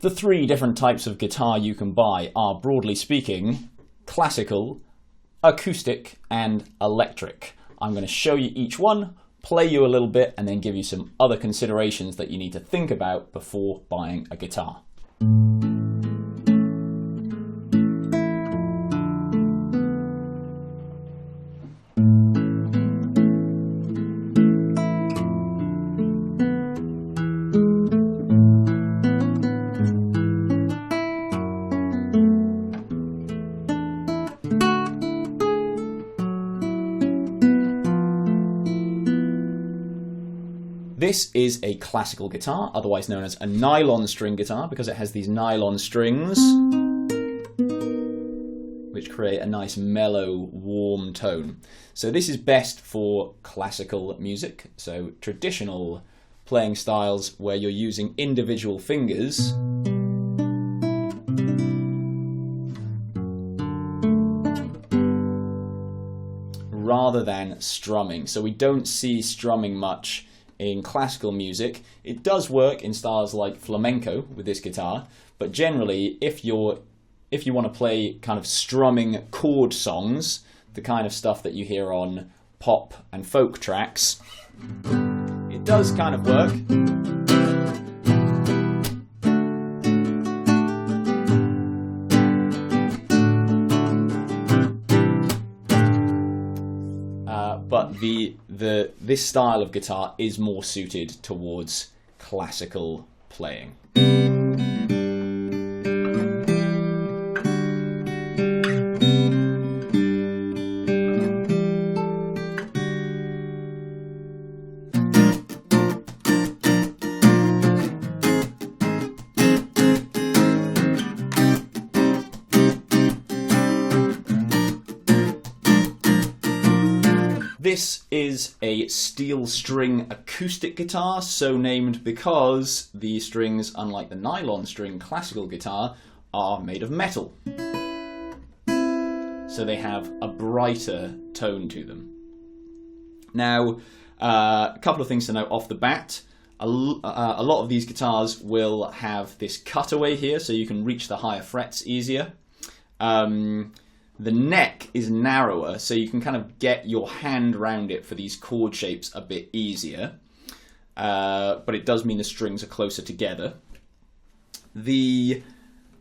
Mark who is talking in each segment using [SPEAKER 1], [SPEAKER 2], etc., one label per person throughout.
[SPEAKER 1] The three different types of guitar you can buy are, broadly speaking, classical, acoustic, and electric. I'm going to show you each one, play you a little bit, and then give you some other considerations that you need to think about before buying a guitar. This is a classical guitar, otherwise known as a nylon string guitar, because it has these nylon strings which create a nice mellow, warm tone. So this is best for classical music, so traditional playing styles where you're using individual fingers rather than strumming. So we don't see strumming much in classical music. It does work in styles like flamenco with this guitar, but generally if you want to play kind of strumming chord songs, the kind of stuff that you hear on pop and folk tracks, it does kind of work. But this style of guitar is more suited towards classical playing. This is a steel string acoustic guitar, so named because the strings, unlike the nylon string classical guitar, are made of metal. So they have a brighter tone to them. Now, a couple of things to note off the bat. A lot of these guitars will have this cutaway here, so you can reach the higher frets easier. The neck is narrower, so you can kind of get your hand around it for these chord shapes a bit easier. But it does mean the strings are closer together. The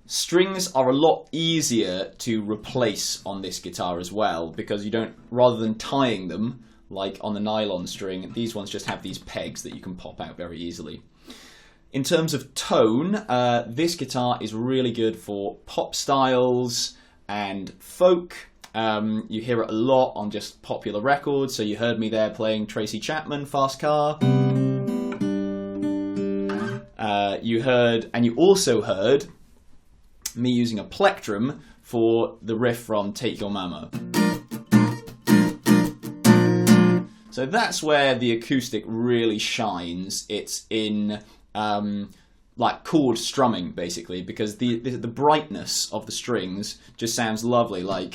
[SPEAKER 1] strings are a lot easier to replace on this guitar as well, because you don't, rather than tying them like on the nylon string, these ones just have these pegs that you can pop out very easily. In terms of tone, this guitar is really good for pop styles and folk. You hear it a lot on just popular records, so you heard me there playing Tracy Chapman, Fast Car. You also heard me using a plectrum for the riff from Take Your Mama. So that's where the acoustic really shines. It's in like chord strumming, basically, because the brightness of the strings just sounds lovely, like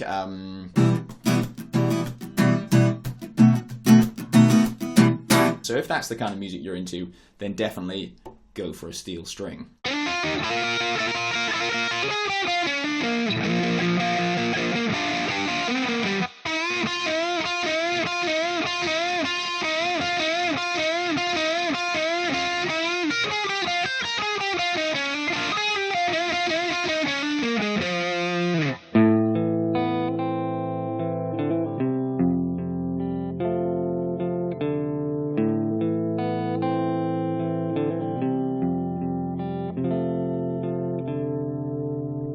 [SPEAKER 1] so if that's the kind of music you're into, then definitely go for a steel string.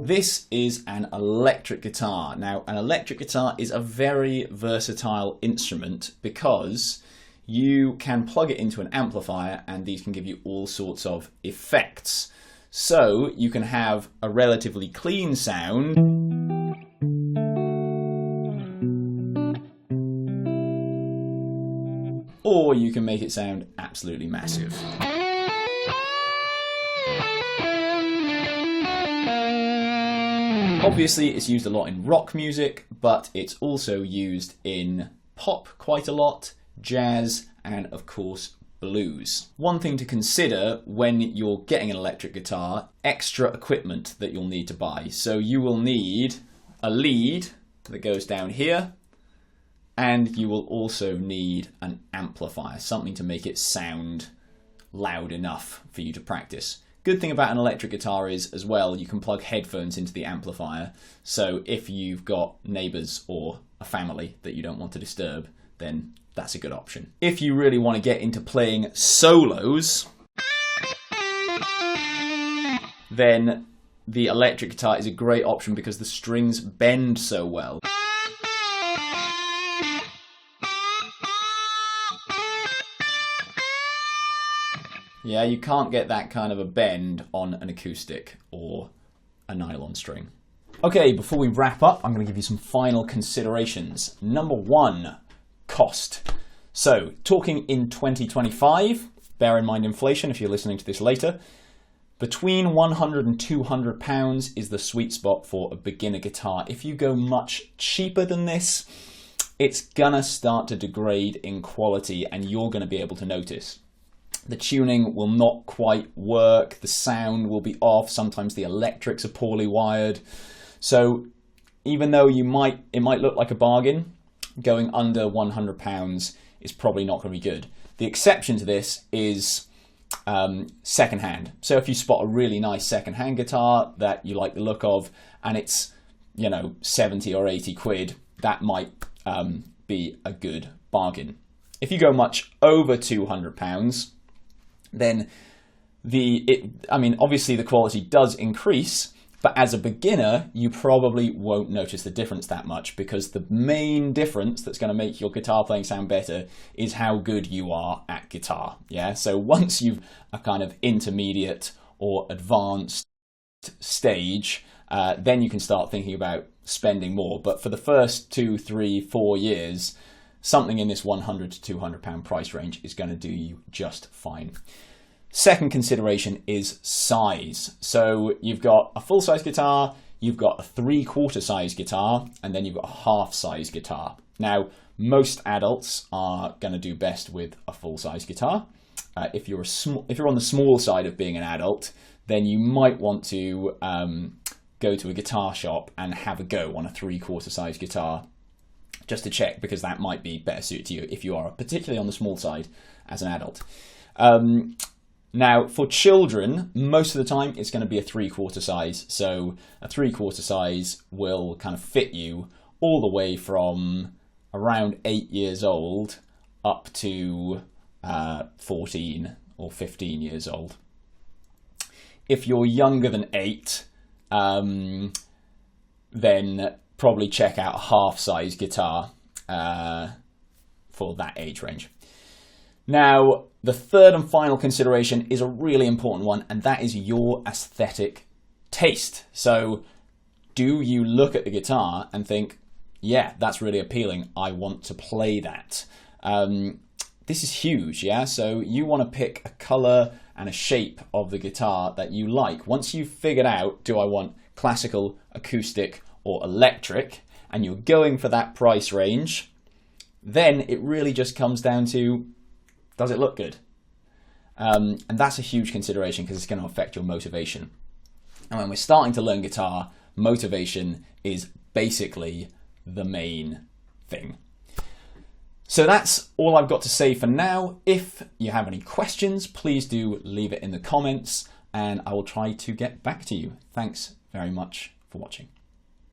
[SPEAKER 1] This is an electric guitar. Now, an electric guitar is a very versatile instrument because you can plug it into an amplifier and these can give you all sorts of effects. So you can have a relatively clean sound, or you can make it sound absolutely massive. Obviously, it's used a lot in rock music, but it's also used in pop quite a lot, jazz, and of course, blues. One thing to consider when you're getting an electric guitar, extra equipment that you'll need to buy. So you will need a lead that goes down here, and you will also need an amplifier, something to make it sound loud enough for you to practice. Good thing about an electric guitar is, as well, you can plug headphones into the amplifier, so if you've got neighbours or a family that you don't want to disturb, then that's a good option. If you really want to get into playing solos, then the electric guitar is a great option because the strings bend so well. Yeah, you can't get that kind of a bend on an acoustic or a nylon string. Okay, before we wrap up, I'm going to give you some final considerations. Number one, cost. So, talking in 2025, bear in mind inflation if you're listening to this later, between £100 and £200 is the sweet spot for a beginner guitar. If you go much cheaper than this, it's gonna start to degrade in quality and you're gonna be able to notice. The tuning will not quite work, the sound will be off, sometimes the electrics are poorly wired. So even though it might look like a bargain, going under £100 is probably not going to be good. The exception to this is secondhand. So if you spot a really nice secondhand guitar that you like the look of and it's 70 or 80 quid, that might be a good bargain. If you go much over £200, then obviously the quality does increase, but as a beginner, you probably won't notice the difference that much because the main difference that's going to make your guitar playing sound better is how good you are at guitar. Yeah. So once you've a kind of intermediate or advanced stage, then you can start thinking about spending more. But for the first 2, 3, 4 years, something in this £100 to £200 price range is going to do you just fine. Second consideration is size. So you've got a full-size guitar, you've got a 3/4 size guitar, and then you've got a half-size guitar. Now, most adults are going to do best with a full-size guitar. If you're on the small side of being an adult, then you might want to go to a guitar shop and have a go on a 3/4 size guitar, just to check, because that might be better suited to you if you are particularly on the small side as an adult. Now, for children, most of the time it's going to be a 3/4 size. So a 3/4 size will kind of fit you all the way from around 8 years old up to 14 or 15 years old. If you're younger than 8, then probably check out a half-size guitar for that age range. Now, the third and final consideration is a really important one, and that is your aesthetic taste. So, do you look at the guitar and think, yeah, that's really appealing, I want to play that? This is huge, yeah? So you want to pick a colour and a shape of the guitar that you like. Once you've figured out, do I want classical, acoustic, or electric, and you're going for that price range, then it really just comes down to, does it look good? And that's a huge consideration because it's going to affect your motivation. And when we're starting to learn guitar, motivation is basically the main thing. So that's all I've got to say for now. If you have any questions, please do leave it in the comments and I will try to get back to you. Thanks very much for watching.